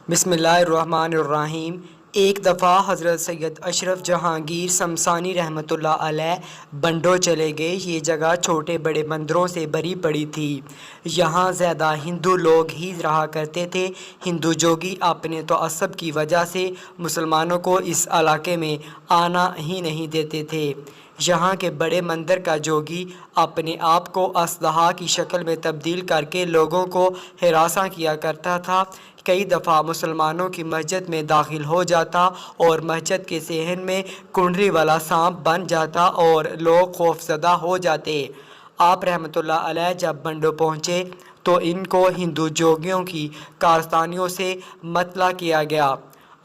بسم اللہ الرحمن الرحیم۔ ایک دفعہ حضرت سید اشرف جہانگیر شمسانی رحمۃ اللہ علیہ بنڈو چلے گئے۔ یہ جگہ چھوٹے بڑے مندروں سے بھری پڑی تھی۔ یہاں زیادہ ہندو لوگ ہی رہا کرتے تھے۔ ہندو جوگی اپنے تعصب کی وجہ سے مسلمانوں کو اس علاقے میں آنا ہی نہیں دیتے تھے۔ یہاں کے بڑے مندر کا جوگی اپنے آپ کو اژدہا کی شکل میں تبدیل کر کے لوگوں کو ہراساں کیا کرتا تھا۔ کئی دفعہ مسلمانوں کی مسجد میں داخل ہو جاتا اور مسجد کے صحن میں کنڈلی والا سانپ بن جاتا اور لوگ خوفزدہ ہو جاتے۔ آپ رحمۃ اللہ علیہ جب بنڈو پہنچے تو ان کو ہندو جوگیوں کی کارستانیوں سے مطلع کیا گیا۔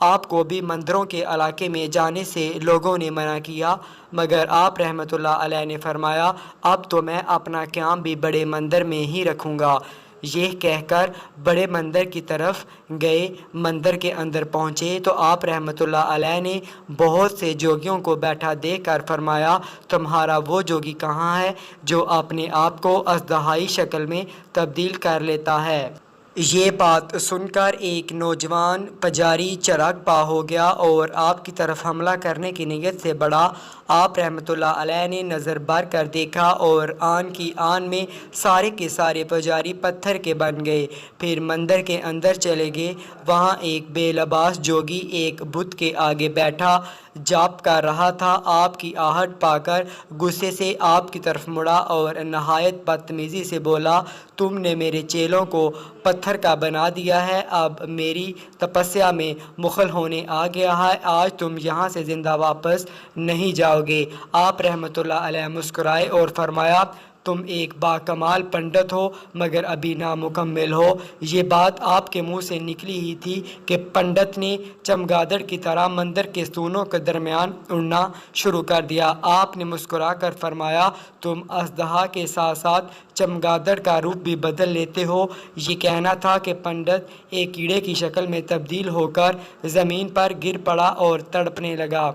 آپ کو بھی مندروں کے علاقے میں جانے سے لوگوں نے منع کیا، مگر آپ رحمۃ اللہ علیہ نے فرمایا، اب تو میں اپنا قیام بھی بڑے مندر میں ہی رکھوں گا۔ یہ کہہ کر بڑے مندر کی طرف گئے۔ مندر کے اندر پہنچے تو آپ رحمۃ اللہ علیہ نے بہت سے جوگیوں کو بیٹھا دیکھ کر فرمایا، تمہارا وہ جوگی کہاں ہے جو اپنے آپ کو اژدہائی شکل میں تبدیل کر لیتا ہے؟ یہ بات سن کر ایک نوجوان پجاری چراغ پا ہو گیا اور آپ کی طرف حملہ کرنے کی نیت سے بڑھا۔ آپ رحمۃ اللہ علیہ نے نظر بھر کر دیکھا اور آن کی آن میں سارے کے سارے پجاری پتھر کے بن گئے۔ پھر مندر کے اندر چلے گئے۔ وہاں ایک بے لباس جوگی ایک بت کے آگے بیٹھا جاپ کر رہا تھا۔ آپ کی آہٹ پا کر غصے سے آپ کی طرف مڑا اور نہایت بدتمیزی سے بولا، تم نے میرے چیلوں کو پتھر کا بنا دیا ہے، اب میری تپسیا میں مخل ہونے آ گیا ہے، آج تم یہاں سے زندہ واپس نہیں جاؤ گے۔ آپ رحمۃ اللہ علیہ مسکرائے اور فرمایا، تم ایک باکمال پنڈت ہو مگر ابھی نامکمل ہو۔ یہ بات آپ کے منہ سے نکلی ہی تھی کہ پنڈت نے چمگادڑ کی طرح مندر کے ستونوں کے درمیان اڑنا شروع کر دیا۔ آپ نے مسکرا کر فرمایا، تم اژدہا کے ساتھ ساتھ چمگادڑ کا روپ بھی بدل لیتے ہو۔ یہ کہنا تھا کہ پنڈت ایک کیڑے کی شکل میں تبدیل ہو کر زمین پر گر پڑا اور تڑپنے لگا۔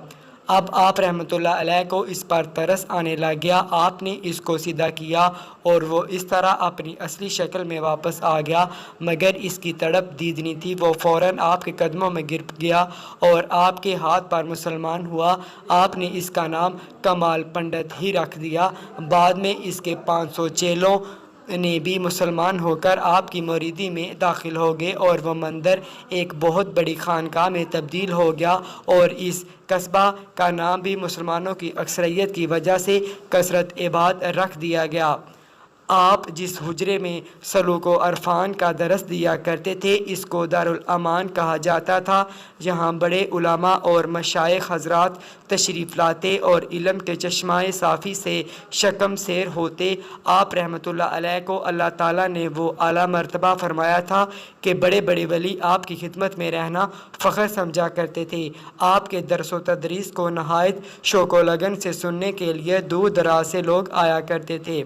اب آپ رحمۃ اللہ علیہ کو اس پر ترس آنے لگ گیا۔ آپ نے اس کو سیدھا کیا اور وہ اس طرح اپنی اصلی شکل میں واپس آ گیا، مگر اس کی تڑپ دیدنی تھی۔ وہ فوراً آپ کے قدموں میں گر گیا اور آپ کے ہاتھ پر مسلمان ہوا۔ آپ نے اس کا نام کمال پنڈت ہی رکھ دیا۔ بعد میں اس کے 500 چیلوں نے بھی مسلمان ہو کر آپ کی مریدی میں داخل ہو گئے اور وہ مندر ایک بہت بڑی خانقاہ میں تبدیل ہو گیا اور اس قصبہ کا نام بھی مسلمانوں کی اکثریت کی وجہ سے کثرت عباد رکھ دیا گیا۔ آپ جس حجرے میں سلوک و عرفان کا درس دیا کرتے تھے اس کو دارالامان کہا جاتا تھا۔ یہاں بڑے علماء اور مشائخ حضرات تشریف لاتے اور علم کے چشمہ صافی سے شکم سیر ہوتے۔ آپ رحمۃ اللہ علیہ کو اللہ تعالیٰ نے وہ اعلیٰ مرتبہ فرمایا تھا کہ بڑے بڑے ولی آپ کی خدمت میں رہنا فخر سمجھا کرتے تھے۔ آپ کے درس و تدریس کو نہایت شوق و لگن سے سننے کے لیے دور دراز سے لوگ آیا کرتے تھے۔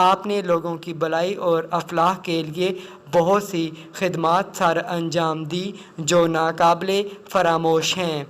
آپ نے لوگوں کی بھلائی اور افلاح کے لیے بہت سی خدمات سر انجام دی جو ناقابل فراموش ہیں۔